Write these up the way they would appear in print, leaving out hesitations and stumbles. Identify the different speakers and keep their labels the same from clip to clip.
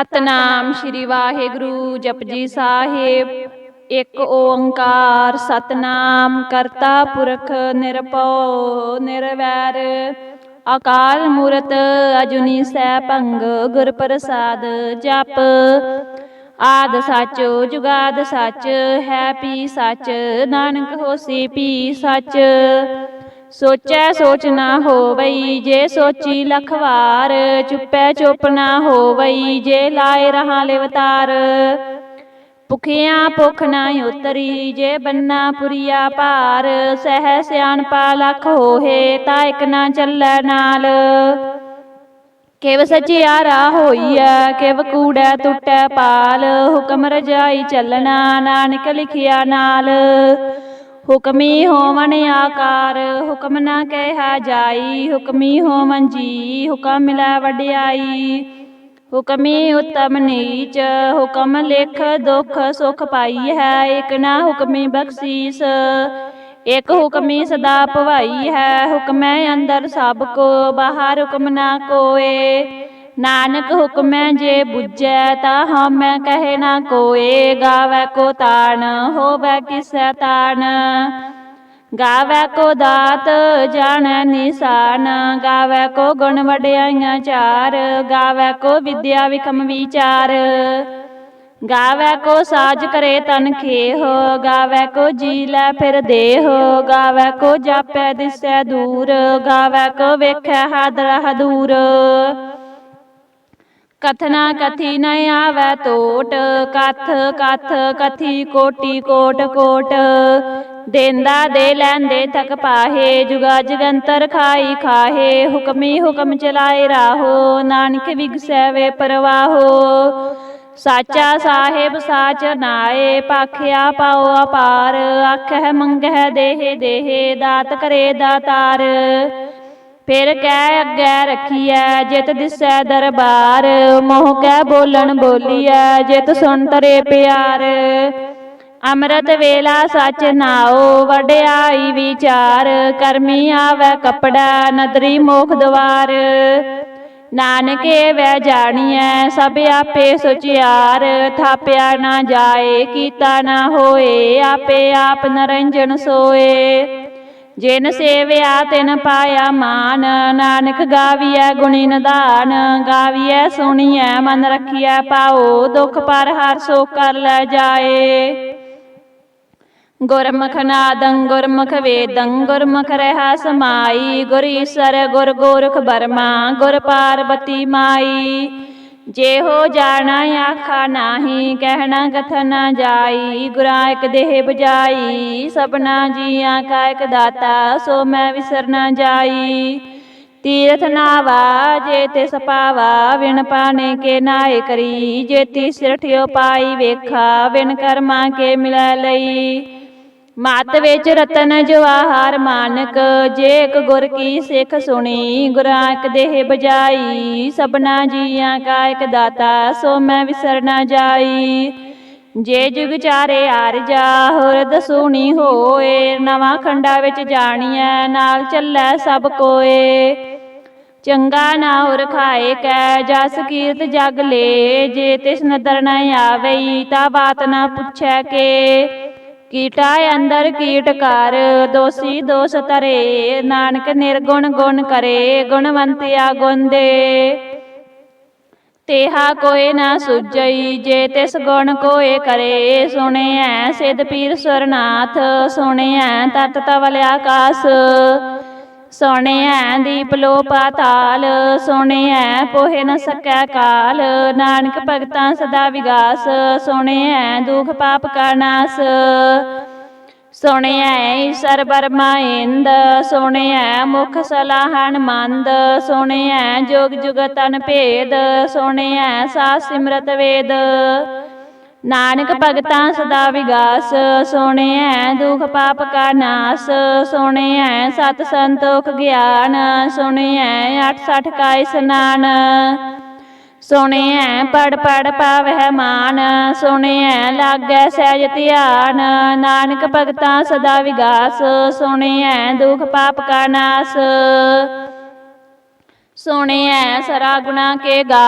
Speaker 1: सतनाम श्री वाहेगुरु जपजी साहिब। एक ओंकार सतनाम करता पुरख निरभउ निरवैर। अकाल मूरत अजुनी सैभंग गुर प्रसाद जप। आद सच जुगाद सच है पी सच नानक होसी पी सच। सोचै सोच ना होवई जे सोची लख वार। चुपै चुप ना होवई जे लाए रहा लिवतार। भुखिया भुख ना उतरी जे बन्ना पुरिया पार। सह सियाणपा लख होहे ता इक ना चलै नाल। किव सचियारा होईया किव कूड़ै टुटै पाल। हुक्म रजाई चलना नानक लिखिया नाल। हुक्मी होवन आकार हुक्म ना कहा जाई। हुक्मी होवन जी हुक्म मिलै वड्याई। हुक्मी उत्तम नीच हुक्म लिख दुख सुख पाई है। एक ना हुक्मी बख्शीस एक हुक्मी सदा भवाई है। हुक्मै अंदर सब को बाहर हुक्म ना कोय। नानक हुक्मै जे बुझै ता हमै कहे ना कोय। गावै को तान होवै किसै तान। गावै को दात जानै निशान। गावै को गुण वड्याइयां चार। गावै को विद्या विखम विचार। गावै को साज करे तन खेह। गावै को जी लै फिर देह। गावै को जापै दिसै दूर। गावै को वेखै हादरा हदूर। कथना कथी न आवै तोट कथ कथ कथी कोटि कोट कोट। देंदा दे लैंदे थक पाहे जुगा जगंतर खाई खाहे। हुक्मी हुक्म चलाए राहो नानक विगसै वे परवाहो। साचा साहिब साच नाए पाखिया पाओ अपार। आखै मंगै देहे देहे दात करे दातार। फिर कै अगै रखियै जित दिसै दरबार। मोह कै बोलन बोलियै जित सुन तरे प्यार। अमृत वेला सच नाओ वड्याई विचार। करमी आवै कपड़ा नदरी मोख द्वार। नानक वै जानियै सब आपे सुचियार। थाप्या ना जाए कीता ना होए आपे आप नरंजन सोए। जिन सेव्या तिन पाया मान नानक गावियै गुणी निधान। गावियै सुनियै मन रखियै पाओ दुख पर हर सो कर लै जाए। गुरमुख नादं गुरमुख वेदं गुरमुख रहा समाई। गुर ईसर गुर गोरख बर्मा गुर पार्वती माई। जेहो जाना आखा नाही कहना कथन ना जाई। गुरा एक देह बजाई सबना जियां का एक दाता सो मैं विसर ना जाई। तीरथ नावा जे तिस पावा विन पाने के नाए करी। जेती सिरठियो पाई वेखा विन कर्मा के मिलै लई। मत विच रतन जवाहर मानक जे एक गुर की सिख सुनी। गुरा एक देह बजाई सबना जियां का एक दाता सो मैं विसर ना जाई। जे जुग चारे आरजा होरद सुनी होए। नवा खंडा विच जानियै नाल चलै सब कोए। चंगा ना होर खाए कै जस कीरत जग ले। जे तिस नदर न आवई ता बात ना पुछै के। कीटा अंदर कीट कर दोषी दोष तरे। नानक निर्गुण गुण करे गुणवंतिया गुण दे। तेहा कोय ना सुझई जे तिस गुण कोय करे। सुने है सिद्ध पीर सुरनाथ सुने है तत तवल आकाश। सुने है दीप लो पाताल सुने है पोहे न सकै काल। नानक भगतां सदा विगास सुने है दुख पाप का नाश। सुने है ईसर बर्मा इंद सुने है मुख सलाहन मंद। सुने है जोग जुगत तन भेद सुने है सास सिमरत वेद। नानक भगतां सदा विगास सुने है दुख पाप का नाश। सुने है सत संतोख ज्ञान सुने है 68 का स्नान। सुने है पढ़ पढ़ पावै मान सुने है लागै सहज ध्यान। नानक भगतां सदा विगास सुने है दुख पाप का नाश। सुनिए सरा गुणा के गा,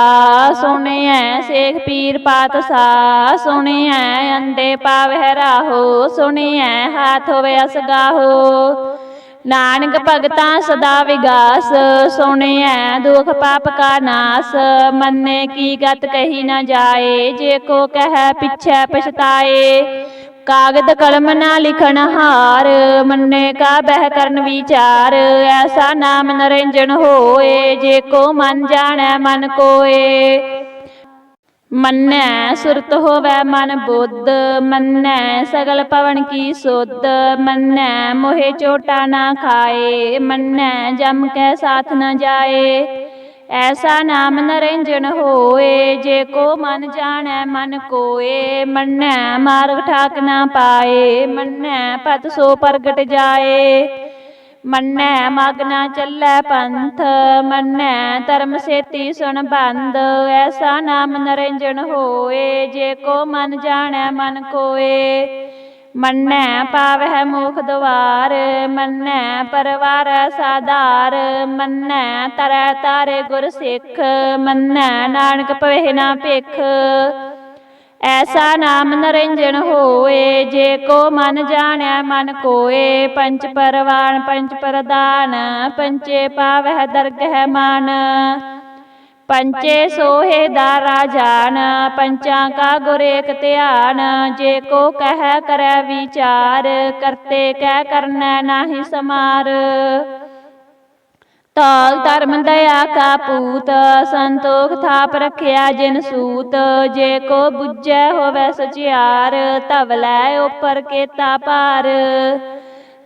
Speaker 1: सुनिए शेख पीर पातशाह, सुनिए अंधे पावह राहो, सुनिए हाथ होवे असगाहो। नानक भगता सदा विगास, सुनिए दुख पाप का नाश, मन्ने की गत कही न जाए, जे को कह पिछे पछताए। कागद कलम ना लिखन हार, मन्ने का बह करन विचार, ऐसा नाम निरंजन होए, जे को मन जाने मन कोए। मन्ने सुरत होवै मन बुद्ध, मन्ने सगल पवन की सुध, मन्ने मोहे चोटा ना खाए, मन्ने जम के साथ न जाए। ऐसा नाम निरंजन होए, जे को मन जाने मन कोए। मन्ने मार्ग ठाक ना पाए, मन्ने पत सो प्रगट जाए। मन्ने मग ना चलै पंथ, मन्ने धर्म सेती सुन बंद, ऐसा नाम निरंजन होए, जे को मन जाने मन कोए। मन्ने पावह मुख द्वार, मन्ने परवार साधार, मन्ने तरह तारे गुर सिख, मन्ने नानक पवे ना भिख। ऐसा नाम निरंजन होए, जे को मन जाने मन कोए। पंच परवान पंच प्रधान, पंचे पावह दरगह मान, पंचे सोहे दारा जान, पंचा का गुर एक ध्यान। जे को कह करे विचार, करते कह करना नाही समार। ताल धर्म दया का पूत, संतोख थाप रखिया जिन सूत, जे को बुझै होवै सचियार, तवलै उपर केता पार।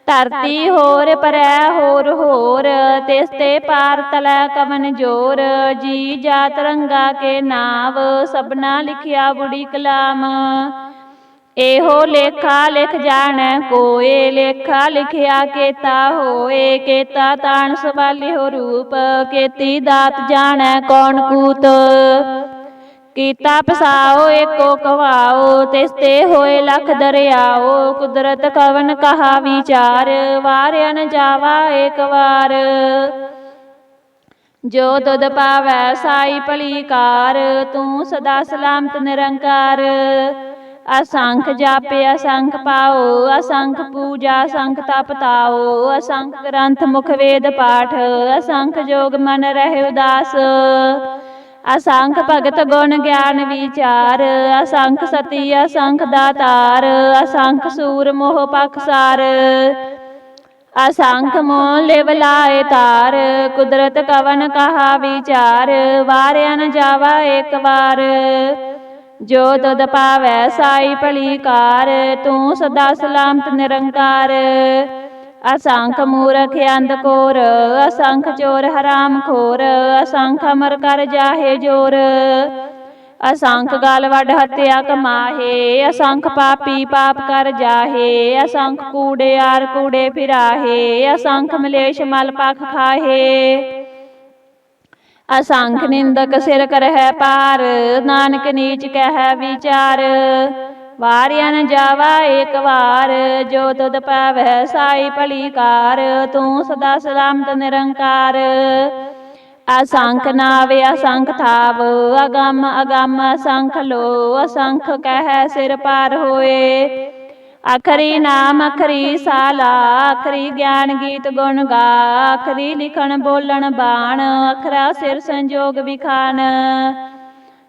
Speaker 1: धरती होर परै होर होर, तिसते पार तलै कवन जोर। जी जात रंगा के नाव, सबना लिखिया बुढ़ी कलाम। एहो लेखा लिख जाने कोए, लेखा लिखिया केता होए। केता तान सवाली हो रूप, केती दात जाने कौन कूत। कीता पसाओ एको कवाओ, तिसते होए लख दरियाओ। कुदरत कवन कहा विचार, वार्या न जावा एक बार। जो तुद पावै साई भली कार, तू सदा सलामत निरंकार। असंख जापे असंख पाओ, असंख पूजा असंख तप ताओ। असंख ग्रंथ मुख वेद पाठ, असंख जोग मन रहे उदास। असंख भगत गुण ज्ञान विचार, असंख सती असंख दातार। असंख सूर मोह पखसार, असंख मोह लिव लाए तार। कुदरत कवन कहा विचार, वार्या न जावा एक बार। जो तुद पावै साई भली कार, तू सदा सलामत निरंकार। असंख मूरख अंध कोर, असंख चोर हराम खोर। असंख अमर कर जाहे जोर, असंख गल वड हत्या कमाहे। असंख पापी पाप कर जाहे, असंख कूड़ेयार कूड़े फिराहे। असंख मलेश मल पख खाहे, असंख निंदक सिर करह पार। नानक नीच कह विचार, वार्या न जावा एक बार। जो तुद पावै साई भली कार, तू सदा सलामत निरंकार। असंख नाव असंख थाव, अगम अगम असंख लो। असंख कह सिर पार होए, आखरी नाम आखरी साला। आखरी ज्ञान गीत गुण गा, आखरी लिखन बोलन बाण। अखरा सिर संजोग विखान,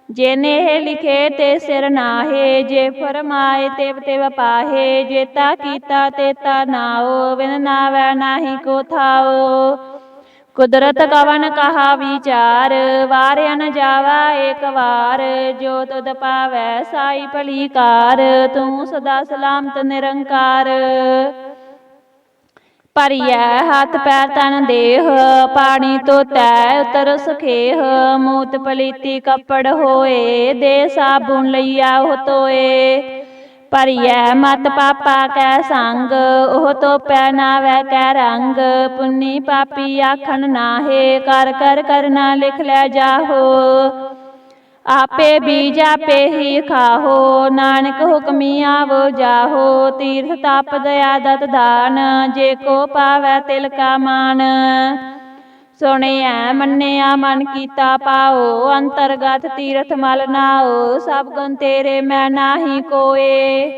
Speaker 1: जेने लिखे ते सिर नाहे। जे फरमाए तेव तेव पाहे, जेता कीता तेता नाओ। बिन नावै नाही को थाओ, कुदरत कवन कहा विचार। वार्या न जावा एक बार, जो तुद पावै साई भली कार। तू सदा सलामत निरंकार। ਭਰੀਐ ਹੱਥ ਪੈਰ ਤਨ ਦੇਹ, ਪਾਣੀ ਧੋਤੈ ਉਤਰ ਸਖੇਹ। ਮੂਤ ਪਲੀਤੀ ਕੱਪੜ ਹੋਏ, ਦੇ ਸਾਬੁਨ ਲਈਆ ਉਹ ਧੋਏ। ਭਰੀਐ ਮਤ ਪਾਪਾ ਕੈ ਸੰਗ, ਉਹ ਧੋਪੈ ਨਾਵੈ ਕੈ ਰੰਗ। ਪੁੰਨੀ ਪਾਪੀ ਆਖਣ ਨਾਹੇ, ਕਰ ਕਰ ਕਰਨਾ ਲਿਖ ਲੈ ਜਾਹੋ। आपे बीज आपे ही खाहो, नानक हुक्मी आवो जाहो। तीर्थ तप दया दत दान, जे को पावै तिल का मान। ਸੁਣਿਆ ਮੰਨਿਆ ਮਨ ਕੀਤਾ ਪਾਓ, ਅੰਤਰਗਤ ਤੀਰਥ ਮਲ ਨਾਓ। ਸਭ ਗੁਣ ਤੇਰੇ ਮੈਂ ਨਾਹੀ ਕੋਏ,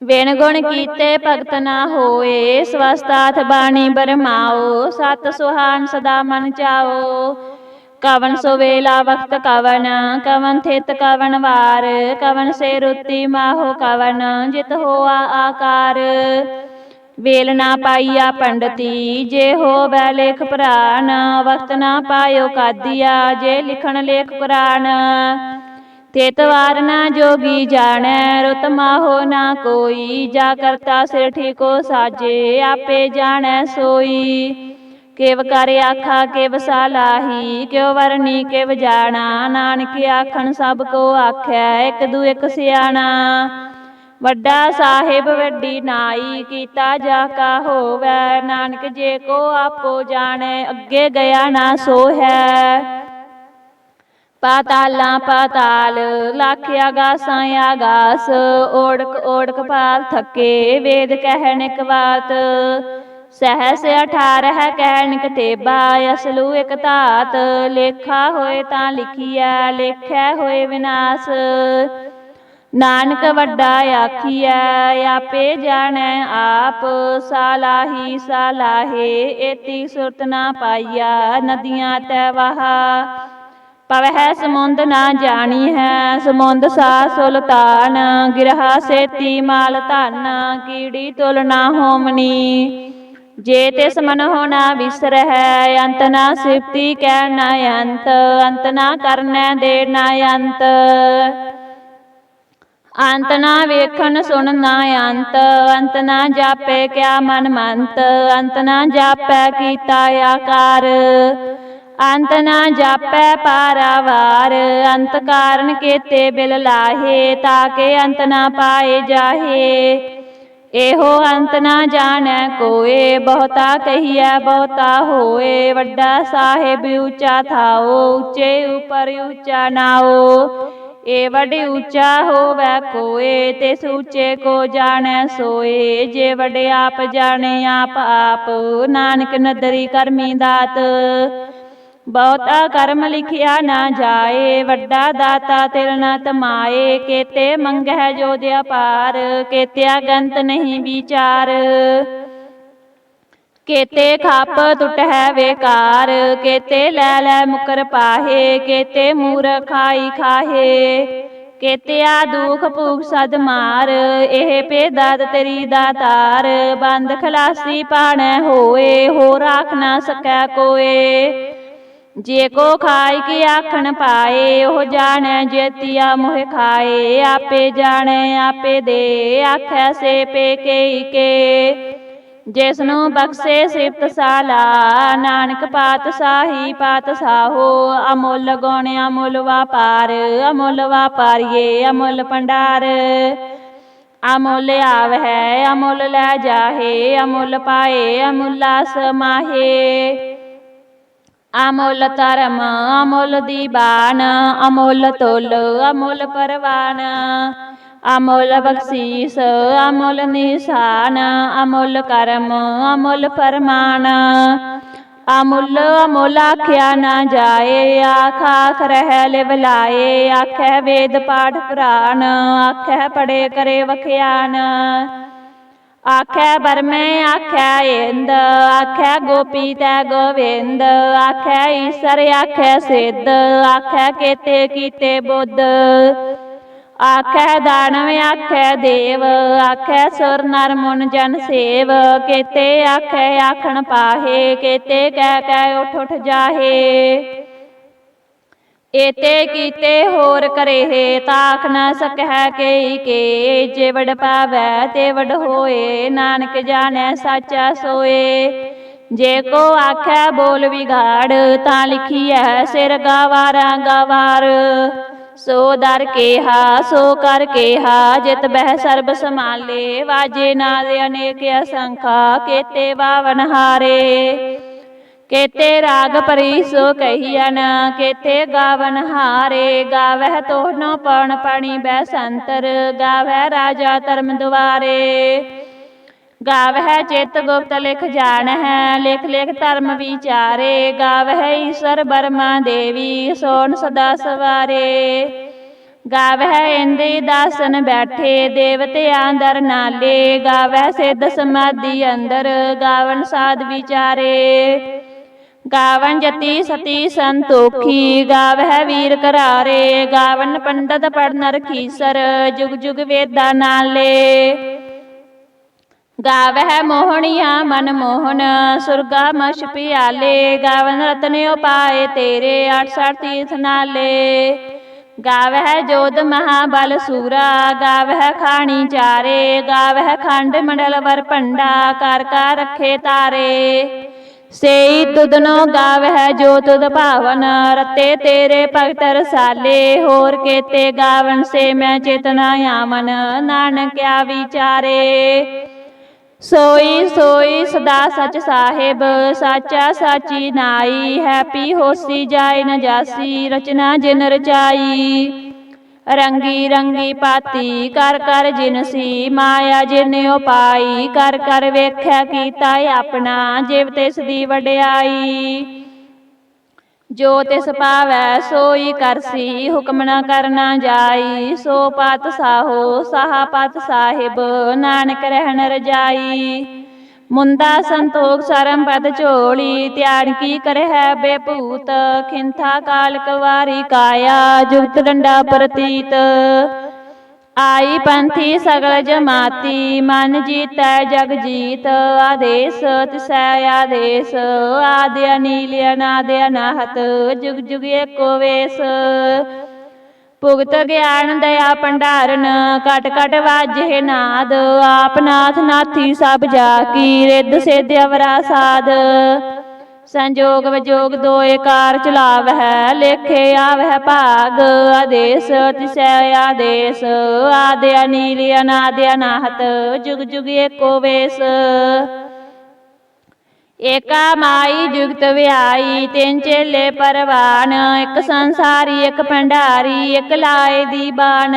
Speaker 1: ਬਿਨ ਗੁਣ ਕੀਤੇ ਭਗਤ ਨਾ ਹੋਏ। ਸਵਸਤਾਥ ਬਾਣੀ ਬਰਮਾਓ, ਸਤ ਸੁਹਾਨ ਸਦਾ ਮਨ ਚਾਓ। ਕਵਨ ਸੁਵੇਲਾ ਵਕਤ ਕਵਨ, ਕਵਨ ਥਿਤ ਕਵਨ ਵਾਰ। ਕਵਨ ਸੇ ਰੁਤੀ ਮਾਹੋ ਕਵਨ, ਜਿਤ ਹੋਆ ਆਕਾਰ। ਵੇਲ ਨਾ ਪਾਈਆ ਪੰਡਤੀ, ਜੇ ਹੋਵੈ ਲੇਖ ਪੁਰਾਨ। ਵਕਤ ਨਾ ਪਾਇਓ ਕਾਦੀਆ, ਜੇ ਲਿਖਣ ਲੇਖ ਕੁਰਾਨ। ਤਿਤ ਵਾਰ ਨਾ ਜੋਗੀ ਜਾਣੈ, ਰੁਤ ਮਾਹੋ ਨਾ ਕੋਈ। ਜਾ ਕਰਤਾ ਸਿਰ ਠੀਕੋ ਸਾਜੇ, ਆਪੇ ਜਾਣੈ ਸੋਈ। ਕਿਵ ਕਰ ਆਖਾ ਕਿਵ ਸਾਲਾਹੀ, ਕਿਉ ਵਰਨੀ ਕਿਵ ਜਾਣਾ। ਨਾਨਕ ਆਖਣ ਸਭ ਕੋ ਆਖੈ, ਇਕ ਦੂ ਇਕ ਸਿਆਣਾ। ਵੱਡਾ ਸਾਹਿਬ ਵੱਡੀ ਨਾਈ, ਕੀਤਾ ਜਾ ਕਾ ਹੋਵੈ। ਨਾਨਕ ਜੇ ਕੋ ਆਪੋ ਜਾਣੈ, ਅੱਗੇ ਗਿਆ ਨਾ ਸੋਹੈ। ਪਾਤਾਲਾਂ ਪਾਤਾਲ, ਲੱਖ ਆਗਾਸਾਂ ਆਗਾਸ। ਓੜਕ ਓੜਕ ਪਾਲ ਥਕੇ, ਵੇਦ ਕਹਿਣ ਇਕ ਬਾਤ। ਸਹਸ 18 ਕਹਿਣ ਇਕ ਤੇਬਾ, ਅਸਲੂ ਇਕ ਧਾਤ। ਲੇਖਾ ਹੋਏ ਤਾਂ ਲਿਖੀਐ, ਲੇਖੈ ਹੋਏ ਵਿਨਾਸ਼। ਨਾਨਕ ਵੱਡਾ ਆਖੀਐ, ਆਪੇ ਜਾਣੈ ਆਪ। ਸਾਲਾਹੀ ਸਾਲਾਹੇ, ਏਤੀ ਸੁਰਤ ਨਾ ਪਾਈਆ। ਨਦੀਆਂ ਤੈ ਵਹਾ, ਪਵਹਿ ਸਮੁੰਦ ਨਾ ਜਾਣੀ ਹੈ। ਸਮੁੰਦ ਸਾ ਸੁਲਤਾਨ, ਗਿਰਹਾ ਸੇਤੀ ਮਾਲ ਧਨ। ਕੀੜੀ ਤੁਲ ਨਾ ਹੋਮਣੀ, ਜੇ ਤਿਸ ਮਨਹੁ ਨਾ ਵਿਸਰਹਿ। ਅੰਤ ਨਾ ਸਿਫਤੀ ਕਹਿ ਨਾ ਅੰਤ, ਅੰਤ ਨਾ ਕਰਨੈ ਦੇ ਨਾ ਅੰਤ। ਅੰਤ ਨਾ ਵੇਖਣ ਸੁਣ ਨਾ ਅੰਤ, ਅੰਤ ਨਾ ਜਾਪੇ ਕਿਆ ਮਨ ਮੰਤ। ਅੰਤ ਨਾ ਜਾਪੈ ਕੀਤਾ ਆਕਾਰ, ਅੰਤ ਨਾ ਜਾਪੈ ਪਾਰਾਵਾਰ। ਅੰਤ ਕਾਰਨ ਕੇਤੇ ਬਿਲ ਲਾਹੇ, ਤਾਕੇ ਅੰਤ ਨਾ ਪਾਏ ਜਾਹੇ। ਇਹੋ ਅੰਤ ਨਾ ਜਾਣੈ ਕੋਏ, ਬਹੁਤਾ ਕਹੀਐ ਬਹੁਤਾ ਹੋਏ। ਵੱਡਾ ਸਾਹਿਬ ਉੱਚਾ ਥਾਓ, ਉੱਚੇ ਉਪਰ ਉੱਚਾ ਨਾਓ। ਏ ਵੱਡ ਉੱਚਾ ਹੋਵੈ ਕੋਏ, ਤਿਸ ਉੱਚੇ ਕੋ ਜਾਣੈ ਸੋਏ। ਜੇ ਵੱਡ ਆਪ ਜਾਣੇ ਆਪ ਆਪ, ਨਾਨਕ ਨਦਰੀ ਕਰਮੀ ਦਾਤ। ਬਹੁਤਾ ਕਰਮ ਲਿਖਿਆ ਨਾ ਜਾਏ, ਵੱਡਾ ਦਾਤਾ ਤਿਲ ਨਾ ਤਮਾਏ। ਕੇਤੇ ਮੰਗਹਿ ਜੋਧ ਅਪਾਰ, ਕੇਤਿਆ ਗੰਤ ਨਹੀਂ ਵਿਚਾਰ। ਕੇਤੇ ਖੱਪ ਟੁਟਹਿ ਵੇਕਾਰ, ਕੇਤੇ ਲੈ ਲੈ ਮੁਕਰ ਪਾਹੇ। ਕੇਤੇ ਮੂਰਖ ਖਾਈ ਖਾਹੇ, ਕੇਤਿਆ ਦੁਖ ਭੂਖ ਸਦ ਮਾਰ। ਇਹ ਭੇਦਾਤ ਤੇਰੀ ਦਾਤਾਰ, ਬੰਦ ਖਲਾਸੀ ਪਾਣੈ ਹੋਏ। ਹੋ ਰਾਖ ਨਾ ਸਕੈ ਕੋਏ, ਜੇ ਕੋ ਖਾਇ ਕੀ ਆਖਣ ਪਾਏ। ਉਹ ਜਾਣੈ ਜੇਤੀਆ ਮੋਹਿ ਖਾਏ। ਆਪੇ ਜਾਣੈ ਆਪੇ ਦੇ, ਆਖੈ ਸੇ ਪੇ ਕੇ ਕੇ। ਜਿਸਨੂੰ ਬਖਸ਼ੇ ਸਿਫਤ ਸਾਲਾ, ਨਾਨਕ ਪਾਤਸ਼ਾਹੀ ਪਾਤਸ਼ਾਹੋ। ਅਮੁੱਲ ਗੁਣ ਅਮੁੱਲ ਵਾਪਾਰ, ਅਮੁੱਲ ਵਾਪਾਰੀਏ ਅਮੁੱਲ ਭੰਡਾਰ। ਅਮੁੱਲ ਆਵਹਿ ਅਮੁੱਲ ਲੈ ਜਾਹੇ, ਅਮੁੱਲ ਪਾਏ ਅਮੁੱਲਾ ਸਮਾਹੇ। ਅਮੁੱਲ ਧਰਮ ਅਮੁੱਲ ਦੀਬਾਨ, ਅਮੁੱਲ ਤੁਲ ਅਮੁੱਲ ਪਰਵਾਨ। ਅਮੁੱਲ ਬਖਸ਼ੀਸ ਅਮੁੱਲ ਨਿਸ਼ਾਨ, ਅਮੁੱਲ ਕਰਮ ਅਮੁੱਲ ਫਰਮਾਨ। ਅਮੁੱਲ ਅਮੁੱਲ ਆਖਿਆ ਨਾ ਜਾਏ, ਆਖ ਆਖ ਰਹਿ ਲਿਵ ਲਾਏ। ਆਖੈ ਵੇਦ ਪਾਠ ਪੁਰਾਨ, ਆਖੈ ਪੜੇ ਕਰੇ ਵਖਿਆਨ। ਆਖੈ ਬਰਮੈ ਆਖੈ ਇੰਦ, ਆਖੈ ਗੋਪੀ ਤੈ ਗੋਵਿੰਦ। ਆਖੈ ਈਸਰ ਆਖੈ ਸਿੱਧ, ਆਖੈ ਕੇਤੇ ਕੀਤੇ ਬੁੱਧ। ਆਖੈ ਦਾਨਵ ਆਖੈ ਦੇਵ, ਆਖੈ ਸੁਰ ਨਰ ਮੁਨ ਜਨ ਸੇਵ। ਕੇਤੇ ਆਖੈ ਆਖਣ ਪਾਹੇ, ਕੇਤੇ ਕਹਿ ਕਹਿ ਉਠ ਉਠ ਜਾਹੇ। ਏਤੇ ਕੀਤੇ ਹੋਰ ਕਰੇਹੇ, ਤਾਖ ਨਾ ਸਕਹਿ ਕੇਈ ਕੇ। ਜੇ ਵਡ ਪਾਵੈ ਤੇ ਵਡ ਹੋਏ, ਨਾਨਕ ਜਾਣੈ ਸਾਚਾ ਸੋਏ। ਜੇ ਕੋ ਆਖੈ ਬੋਲ ਵਿਗਾੜ, ਤਾਂ ਲਿਖੀਐ ਸਿਰ ਗਾਵਾਰਾ ਗਾਵਾਰ। ਸੋ ਦਰ ਕੇਹਾ ਸੋ ਕਰ ਕੇਹਾ, ਜਿਤ ਬਹਿ ਸਰਬ ਸਮਾਲੇ। ਵਾਜੇ ਨਾਦ ਅਨੇਕ ਅਸੰਖਾ, ਕੇਤੇ ਬਾਵਨ ਹਾਰੇ। ਕੇਤੇ ਰਾਗ ਭਰੀ ਸੋ ਕਹੀਅਨ, ਕੇਤੇ ਗਾਵਨ ਹਾਰੇ। ਗਾਵਹਿ ਤੋਹਨੋ ਪਉਣ ਪਾਣੀ ਬੈ ਸੰਤਰ, ਗਾਵਹਿ ਰਾਜਾ ਧਰਮ ਦੁਆਰੇ। गावह चित गुप्त लिख जान है, लिख लिख धर्म विचारे। गावह ईश्वर बर्मा देवी, सोन सदा सवारे। गावह इंद्री दासन बैठे, देवतियां दर नाले। गावह सिद्ध समाधि अंदर, गावन साध विचारे। गावन जति सती संतोखी, गावह वीर करारे। गावन पंडित पढ़ नर खीसर, जुग जुग वेदा नाले। गावह मोहनिया मन मोहन, सुरगा मश पियाले। गावन रत्न पाए तेरे, 68 तीर्थ नाले। गावह जोध महाबल सूरा, गावह खानी चारे। गावह खंड मंडल वर पंडा, कर का रखे तारे। सेई तुदनो गावह जो तुद भावन, रते तेरे भगत रसाले। होर केते गावन से मैं चेतना आवन, नानक क्या विचारे। सोई सोई सदा सच साहिब, साचा साची नाई। हैपी होसी जाय न जासी, रचना जिन रचाई। रंगी रंगी पाती, कर कर जिनसी। माया जिन उपाई, कर कर वेख्या कीता अपना। जिव तिस दी वड्याई, जो तिस पावै सोई करसी। हुक्म न करना जाई, सो पात साहो साहा पात साहिब। नानक रहन रजाई, मुंदा संतोख सरम पद झोली। त्यान की करह बेभूत, खिंथा काल कवारी काया। जुगत डंडा प्रतीत, आई पंथी सगल जमाती। मन जीतै जग जीत, आदेश तिसै आदेश। आदि अनील अनादि अनाहत, जुग जुग एको वेश। भुगत ज्ञान दया भंडारन, कट कट वाजे नाद। आप नाथ नाथी सब जाकी, रिद्ध सिद्ध अवरा साध। संजोग विजोग दोए कार चलावह, लेखे आवह भाग। आदेश तिसै आदेश, आदि अनील अनादि अनाहत। जुग जुग एको वेश। एका माई जुगत व्याई, तीन चेले परवान। एक संसारी एक भंडारी, एक लाए दी बान।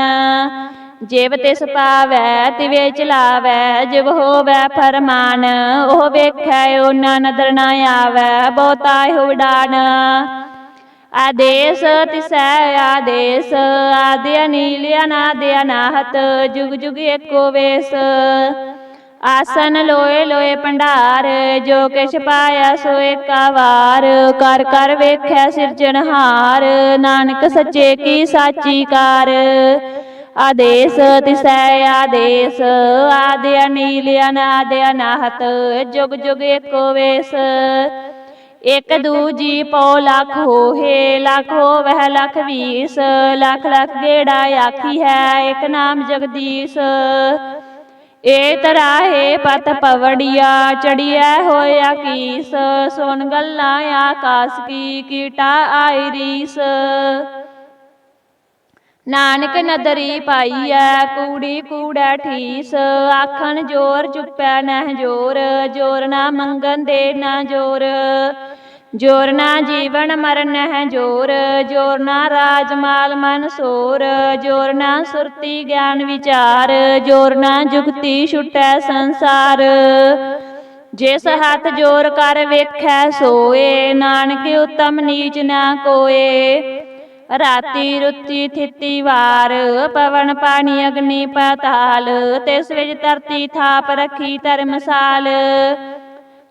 Speaker 1: जिव तिस पावै तिवे चलावै, जिव होवै फरमान। ओह वेखै ओना नदर न आवै, बहुता उडान। आदेश तिसै आदेश, आदि अनील अनादि अनाहत। जुग जुग एको वेश। आसन लोए लोए भंडार, जो किछ पाया सो एका वार। कर कर वेख्या सिरजनहार, नानक सच्चे की साची कार। आदेश तिसै आदेश, आदि अनील अनादि अनाहत। जुग जुग एको वेश। एक दूजी पौ लख होहे, लख होवह लख 20। लख लख गेड़ा आखी है, एक नाम जगदीश। ए तराहे पत पवड़िया, चढ़िया होया कीस। सुन गल्ला आकाश की, कीटा आई रीस। नानक नदरी पाईऐ, कूड़ी कूड़ै ठीस। आखन जोर चुपै नह जोर, जोर ना मंगन दे ना जोर। जोर ना जीवन मरण है जोर, जोर ना राजमाल मन सोर। जोर ना सुरती ज्ञान विचार, जोर ना जुगती छुटै संसार। जिस हाथ जोर कर वेखै सोए, नानक उत्तम नीच ना कोए। राती रुती थिती वार, पवन पानी अग्नि पाताल। तिस विच धरती थाप रखी धर्मसाल।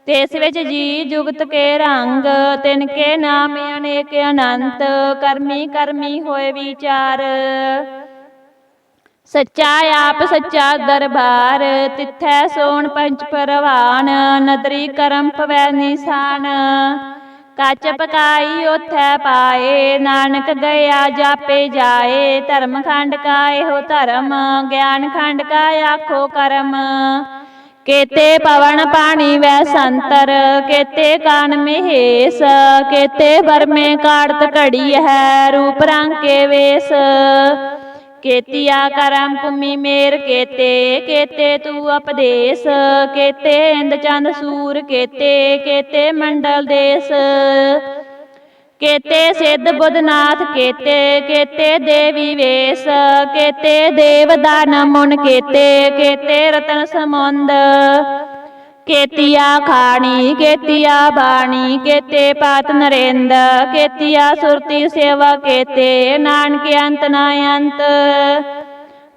Speaker 1: तिस विच जी जुगत के रंग, तिनके नाम अनेक अनंत। करमी करमी होए विचार, सच्चा आप सच्चा दरबार। तिथै सोन पंच परवान, नदरी करम पवै निशान। कच पकाई ओथै पाए, नानक गया जापे जाए। धर्म खंड का एहो धर्म, ज्ञान खंड का आखो कर्म। केते पवन पानी वै संतर, केते कान महेश। केते बर में काड़त घड़ी है, रूप रंग के वेश। केतिया करम भूमि मेर केते, केते तू उपदेश। केते इंद चंद सूर केते, केते मंडल देश। केते सिद्ध बुधनाथ केते केते देवी वेश केते देवदान मुन केते केते रतन समुंद केतिया खाणी केतिया बाणी केते पात नरेंद केतिया सुरती सेवा केते नानक अंत न अंत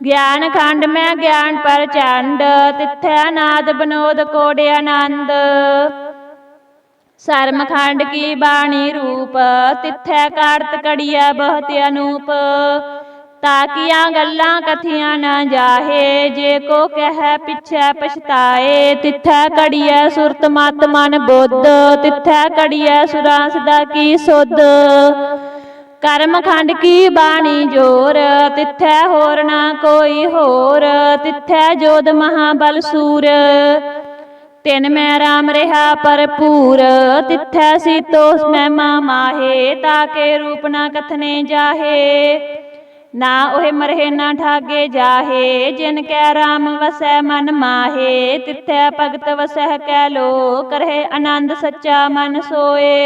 Speaker 1: ज्ञान खंड में ज्ञान पर चंड तिथै नाद बनोद कोड आनंद सरम खंड की बाणी रूप तिथै काड़त कड़िया बहुत अनूप ताकिया गल्लां कथियां न जाहे जे को कह पिछै पछताए तिथै कड़िया सुरत मत मन बुद्ध तिथै कड़िया सुरां सदा की सुध कर्म खंड की बाणी जोर तिथै होर ना कोई होर तिथै जोध महाबल सूर तिन मैं राम रहा भरपूर तिथै सीतोष महिमा माहे ताके रूप ना कथने जाहे ना ओहे मरहे ना ठागे जाहे जिन कै राम वसै मन माहे तिथै भगत वसह कै लो करहे आनंद सच्चा मन सोए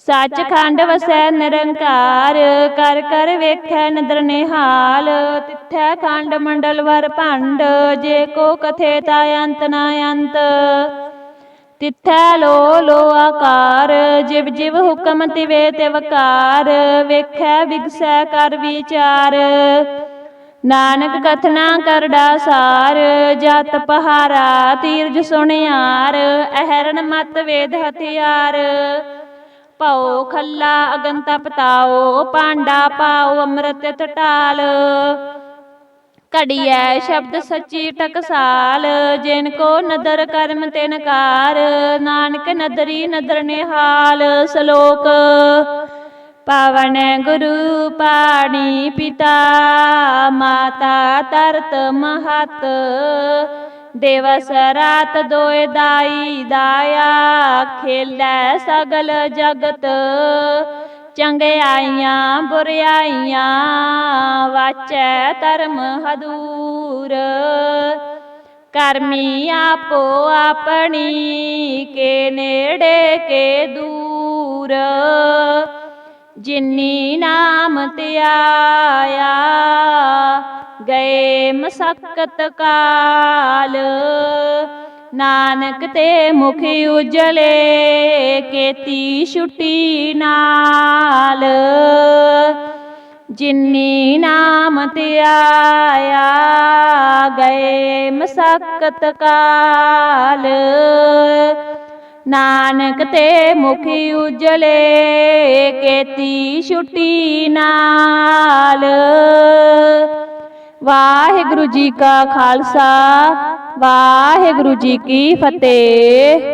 Speaker 1: सचखंड वसै निरंकार कर कर वेखै नदर निहाल तिथै खंड मंडल वर भंड जे को कथे ता अंत ना अंत तिथै लो आकार जिव जिव हुक्म तिवे तिवकार वेखै विगसै कर विचार नानक कथना करड़ा सार जत पहारा तीरज सुनियार अहरण मत वेद हथियार पाओ खल्ला अगन तपताओ पांडा पाओ अमृत टटाल घड़िया शब्द सच्ची टकसाल जिनको नदर कर्म तिनकार नानक नदरी नदर निहाल सलोक पावन गुरु पाणी पिता माता तरत महत दिवस रात दोए दाई दाया खेलै सगल जगत चंगियाइयां बुरियाइयां वाचै धर्म हदूर करमी आपो अपनी के नेड़े के दूर जिन्नी नाम त्याया गए मसक्कत काल नानक ते मुख उजले केती छुट्टी नाल जिन्नी नाम त्याया गए मसक्कत काल नानक ते मुख उजले केती छुट्टी नाल। वाहिगुरु जी का खालसा वाहिगुरु जी की फतेह।